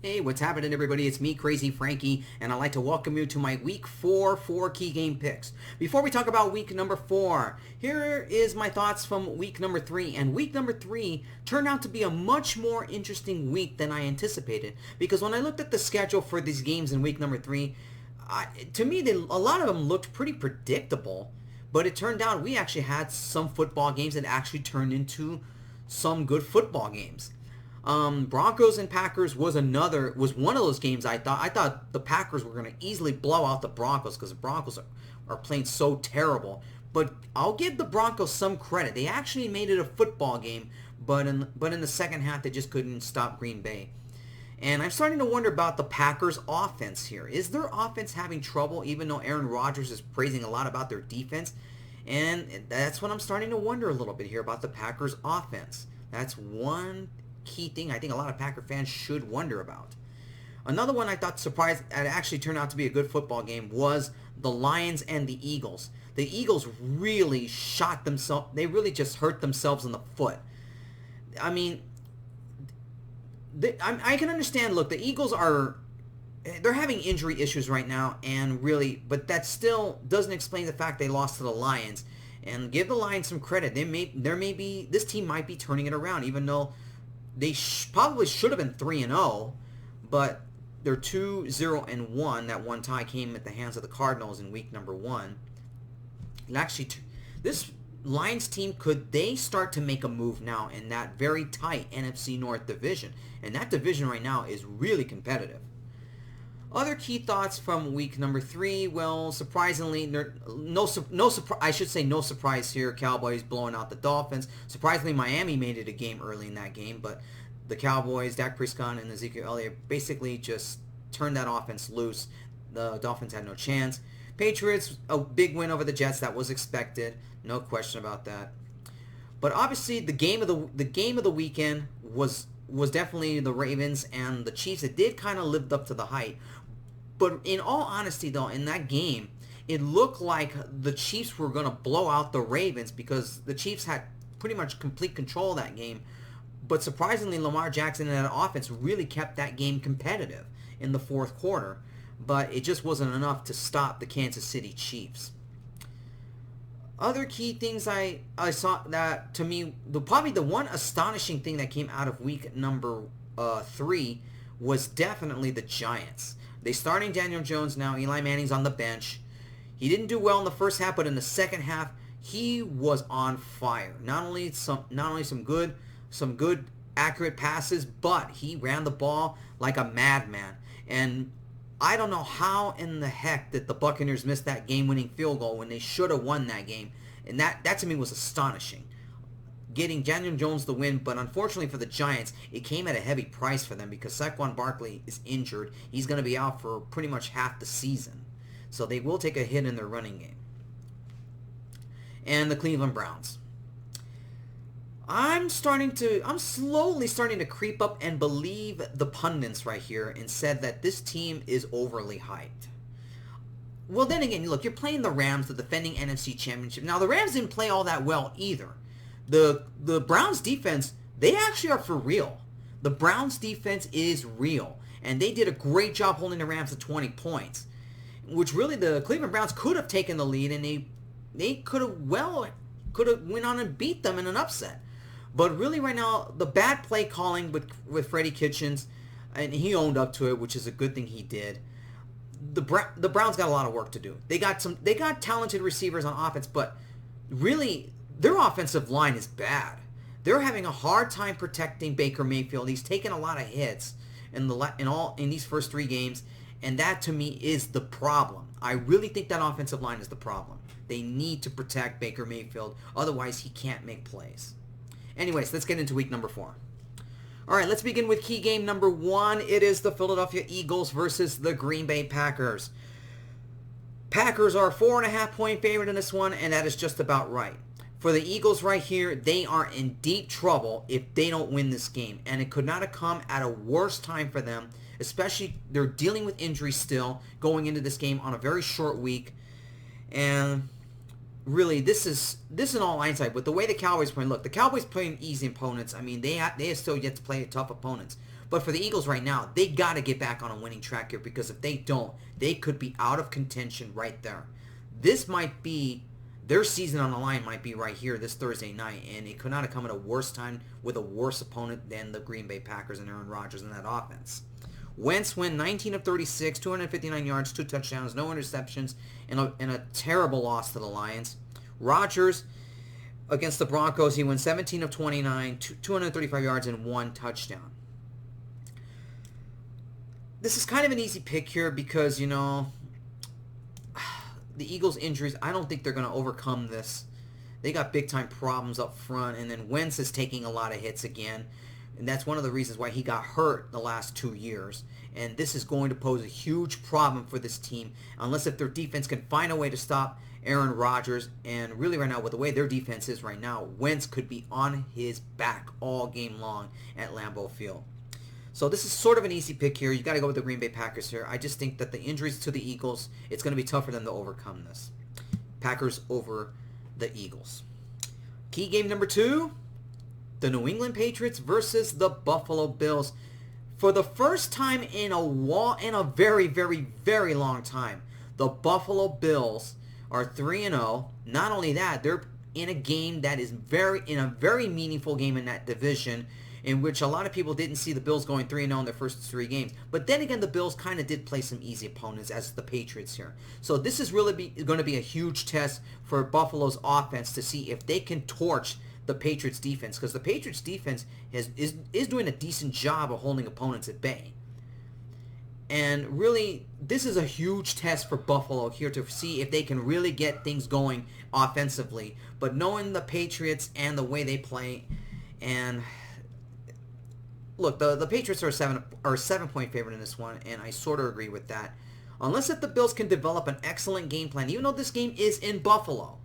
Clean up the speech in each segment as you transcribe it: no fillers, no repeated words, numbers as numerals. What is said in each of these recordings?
Hey, what's happening, everybody? It's me, Crazyfrankie, and I'd like to welcome you to my Week 4 key game picks. Before we talk about Week number 4, here is my thoughts from Week number 3. And Week number 3 turned out to be a much more interesting week than I anticipated. Because when I looked at the schedule for these games in Week number 3, to me, a lot of them looked pretty predictable. But it turned out we actually had some football games that actually turned into some good football games. Broncos and Packers was one of those games I thought the Packers were going to easily blow out the Broncos because the Broncos are playing so terrible. But I'll give the Broncos some credit. They actually made it a football game, but in the second half they just couldn't stop Green Bay. And I'm starting to wonder about the Packers offense here. Is their offense having trouble even though Aaron Rodgers is praising a lot about their defense? And that's what I'm starting to wonder a little bit here about the Packers offense. That's one key thing I think a lot of Packer fans should wonder about. Another one I thought surprised and actually turned out to be a good football game was the Lions and the Eagles. The Eagles really shot themselves. They really just hurt themselves in the foot. I mean, I can understand. Look, the Eagles they're having injury issues right now, and really, but that still doesn't explain the fact they lost to the Lions. And give the Lions some credit. This team might be turning it around, even though they probably should have been 3-0, but they're 2-0-1. That one tie came at the hands of the Cardinals in week number 1. And actually, this Lions team, could they start to make a move now in that very tight NFC North division? And that division right now is really competitive. Other key thoughts from week number 3. Well, surprisingly, no surprise here. Cowboys blowing out the Dolphins. Surprisingly, Miami made it a game early in that game, but the Cowboys, Dak Prescott and Ezekiel Elliott basically just turned that offense loose. The Dolphins had no chance. Patriots, a big win over the Jets. That was expected, no question about that. But obviously, the game of the weekend was definitely the Ravens and the Chiefs. It did kind of lived up to the hype. But in all honesty, though, in that game, it looked like the Chiefs were going to blow out the Ravens because the Chiefs had pretty much complete control of that game. But surprisingly, Lamar Jackson and that offense really kept that game competitive in the fourth quarter. But it just wasn't enough to stop the Kansas City Chiefs. Other key things I saw that, to me, probably the one astonishing thing that came out of week number 3 was definitely the Giants. They're starting Daniel Jones now. Eli Manning's on the bench. He didn't do well in the first half, but in the second half, he was on fire. Not only some good accurate passes, but he ran the ball like a madman. And I don't know how in the heck that the Buccaneers missed that game-winning field goal when they should have won that game. And that to me was astonishing. Getting Daniel Jones the win, but unfortunately for the Giants, it came at a heavy price for them because Saquon Barkley is injured. He's going to be out for pretty much half the season. So they will take a hit in their running game. And the Cleveland Browns. I'm slowly starting to creep up and believe the pundits right here and said that this team is overly hyped. Well, then again, look, you're playing the Rams, the defending NFC Championship. Now, the Rams didn't play all that well either. The Browns defense, they actually are for real. The Browns defense is real. And they did a great job holding the Rams to 20 points. Which really the Cleveland Browns could have taken the lead and they could have went on and beat them in an upset. But really right now, the bad play calling with Freddie Kitchens, and he owned up to it, which is a good thing he did. The Browns got a lot of work to do. They got talented receivers on offense, but really their offensive line is bad. They're having a hard time protecting Baker Mayfield. He's taken a lot of hits in these first 3 games, and that to me is the problem. I really think that offensive line is the problem. They need to protect Baker Mayfield, otherwise he can't make plays. Anyways, let's get into week number 4. All right, let's begin with key game number 1. It is the Philadelphia Eagles versus the Green Bay Packers. Packers are a 4.5-point favorite in this one, and that is just about right. For the Eagles right here, they are in deep trouble if they don't win this game. And it could not have come at a worse time for them, especially they're dealing with injuries still going into this game on a very short week. And really, this is in all hindsight. But the way the Cowboys play, look, the Cowboys playing easy opponents. I mean, they have still yet to play tough opponents. But for the Eagles right now, they got to get back on a winning track here, because if they don't, they could be out of contention right there. This might be, their season on the line might be right here this Thursday night, and it could not have come at a worse time with a worse opponent than the Green Bay Packers and Aaron Rodgers in that offense. Wentz went 19 of 36, 259 yards, 2 touchdowns, no interceptions, and a terrible loss to the Lions. Rodgers, against the Broncos, he went 17 of 29, 235 yards, and 1 touchdown. This is kind of an easy pick here because, you know, the Eagles' injuries, I don't think they're going to overcome this. They got big-time problems up front, and then Wentz is taking a lot of hits again. And that's one of the reasons why he got hurt the last 2 years. And this is going to pose a huge problem for this team, unless if their defense can find a way to stop Aaron Rodgers. And really right now, with the way their defense is right now, Wentz could be on his back all game long at Lambeau Field. So this is sort of an easy pick here. You got to go with the Green Bay Packers here. I just think that the injuries to the Eagles, it's going to be tough for them to overcome this. Packers over the Eagles. Key game number 2, the New England Patriots versus the Buffalo Bills. For the first time in a very, very, very long time, the Buffalo Bills are 3-0. Not only that, they're in a game that is in a very meaningful game in that division, in which a lot of people didn't see the Bills going 3-0 in their first 3 games. But then again, the Bills kind of did play some easy opponents, as the Patriots here. So this is really going to be a huge test for Buffalo's offense to see if they can torch the Patriots defense, because the Patriots defense is doing a decent job of holding opponents at bay. And really, this is a huge test for Buffalo here to see if they can really get things going offensively. But knowing the Patriots and the way they play, and look, the Patriots are a 7-point favorite in this one, and I sort of agree with that. Unless if the Bills can develop an excellent game plan, even though this game is in Buffalo.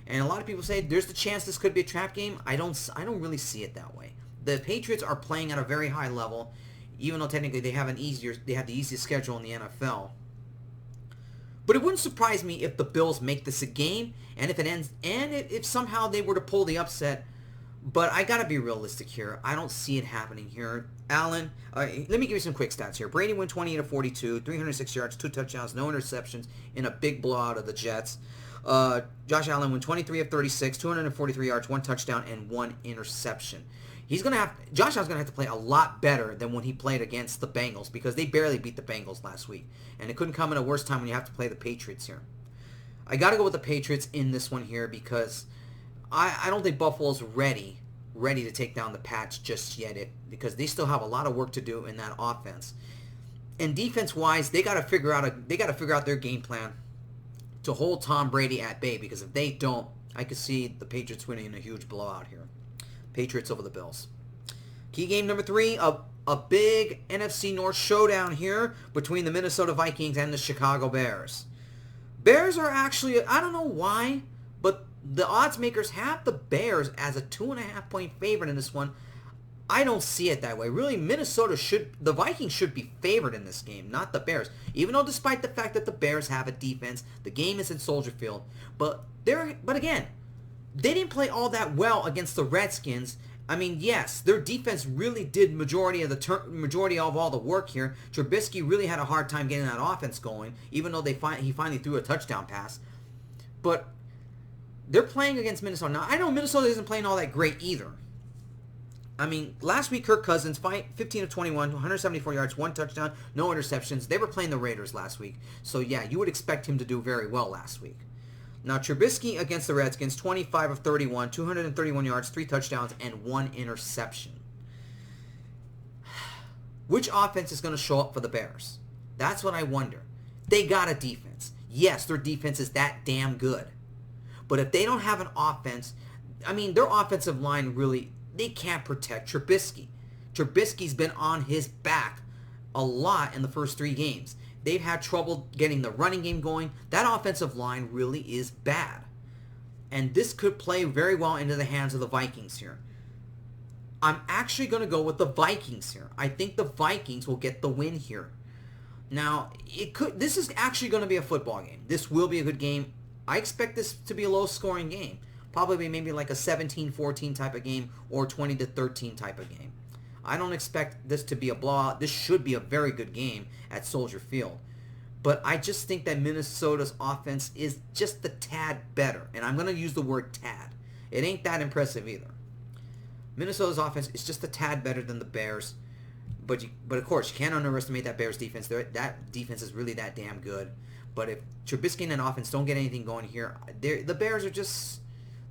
And a lot of people say there's the chance this could be a trap game. I don't really see it that way. The Patriots are playing at a very high level, even though technically they have the easiest schedule in the NFL. But it wouldn't surprise me if the Bills make this a game, and if it ends, and if somehow they were to pull the upset. But I gotta be realistic here. I don't see it happening here. Allen, let me give you some quick stats here. Brady went 28 of 42, 306 yards, 2 touchdowns, no interceptions in a big blowout of the Jets. Josh Allen went 23 of 36, 243 yards, 1 touchdown, and 1 interception. Josh Allen's gonna have to play a lot better than when he played against the Bengals, because they barely beat the Bengals last week, and it couldn't come at a worse time when you have to play the Patriots here. I gotta go with the Patriots in this one here, because I don't think Buffalo's ready to take down the Pats just yet, because they still have a lot of work to do in that offense. And defense-wise, they gotta figure out their game plan to hold Tom Brady at bay, because if they don't, I could see the Patriots winning in a huge blowout here. Patriots over the Bills. Key game number 3, a big NFC North showdown here between the Minnesota Vikings and the Chicago Bears. Bears are actually, I don't know why, but the odds makers have the Bears as a 2.5-point favorite in this one. I don't see it that way. Really, the Vikings should be favored in this game, not the Bears. Even though despite the fact that the Bears have a defense, the game is at Soldier Field. But again, they didn't play all that well against the Redskins. I mean, yes, their defense really did majority of all the work here. Trubisky really had a hard time getting that offense going, even though he finally threw a touchdown pass. But they're playing against Minnesota. Now, I know Minnesota isn't playing all that great either. I mean, last week, Kirk Cousins, 15 of 21, 174 yards, 1 touchdown, no interceptions. They were playing the Raiders last week. So, yeah, you would expect him to do very well last week. Now, Trubisky against the Redskins, 25 of 31, 231 yards, 3 touchdowns, and 1 interception. Which offense is going to show up for the Bears? That's what I wonder. They got a defense. Yes, their defense is that damn good. But if they don't have an offense, I mean, their offensive line really, they can't protect Trubisky. Trubisky's been on his back a lot in the first 3 games. They've had trouble getting the running game going. That offensive line really is bad. And this could play very well into the hands of the Vikings here. I'm actually going to go with the Vikings here. I think the Vikings will get the win here. Now, this is actually going to be a football game. This will be a good game. I expect this to be a low-scoring game. Probably maybe like a 17-14 type of game or 20-13 type of game. I don't expect this to be a blowout. This should be a very good game at Soldier Field. But I just think that Minnesota's offense is just a tad better. And I'm going to use the word tad. It ain't that impressive either. Minnesota's offense is just a tad better than the Bears. But of course, you can't underestimate that Bears defense. That defense is really that damn good. But if Trubisky and that offense don't get anything going here, the Bears are just...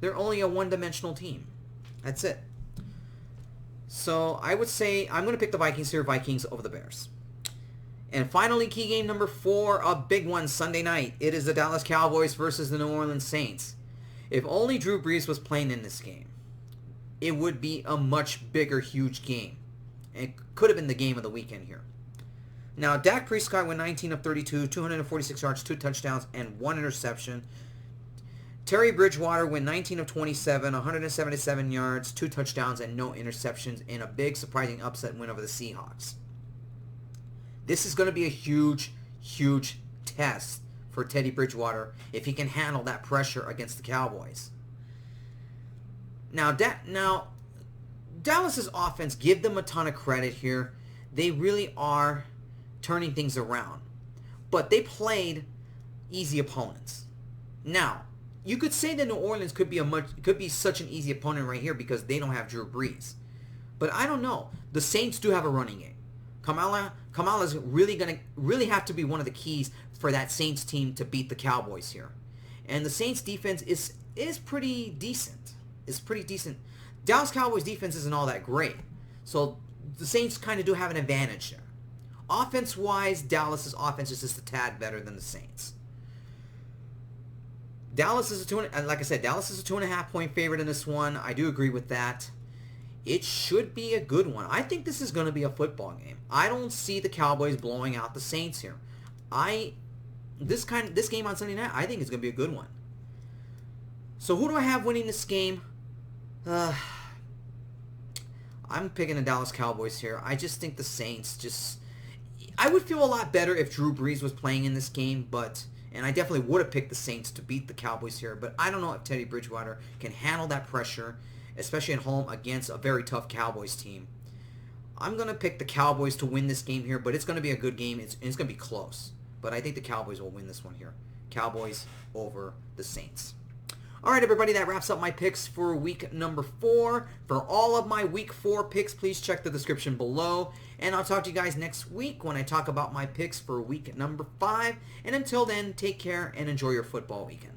They're only a one-dimensional team. That's it. So I would say I'm going to pick the Vikings here. Vikings over the Bears. And finally, key game number 4, a big one Sunday night. It is the Dallas Cowboys versus the New Orleans Saints. If only Drew Brees was playing in this game, it would be a much bigger, huge game. It could have been the game of the weekend here. Now, Dak Prescott went 19 of 32, 246 yards, 2 touchdowns, and 1 interception. Terry Bridgewater went 19 of 27, 177 yards, 2 touchdowns, and no interceptions in a big, surprising upset win over the Seahawks. This is going to be a huge, huge test for Teddy Bridgewater if he can handle that pressure against the Cowboys. Now, Dallas's offense, give them a ton of credit here. They really are turning things around. But they played easy opponents. Now, you could say that New Orleans could be such an easy opponent right here because they don't have Drew Brees. But I don't know. The Saints do have a running game. Kamala's really have to be one of the keys for that Saints team to beat the Cowboys here. And the Saints defense is pretty decent. It's pretty decent. Dallas Cowboys defense isn't all that great. So the Saints kind of do have an advantage there. Offense-wise, Dallas's offense is just a tad better than the Saints. Dallas is like I said, Dallas is a 2.5 point favorite in this one. I do agree with that. It should be a good one. I think this is going to be a football game. I don't see the Cowboys blowing out the Saints here. This game on Sunday night, I think it's going to be a good one. So who do I have winning this game? I'm picking the Dallas Cowboys here. I just think the Saints I would feel a lot better if Drew Brees was playing in this game, and I definitely would have picked the Saints to beat the Cowboys here, but I don't know if Teddy Bridgewater can handle that pressure, especially at home against a very tough Cowboys team. I'm going to pick the Cowboys to win this game here, but it's going to be a good game. It's going to be close, but I think the Cowboys will win this one here. Cowboys over the Saints. All right, everybody, that wraps up my picks for week number 4. For all of my week 4 picks, please check the description below. And I'll talk to you guys next week when I talk about my picks for week number 5. And until then, take care and enjoy your football weekend.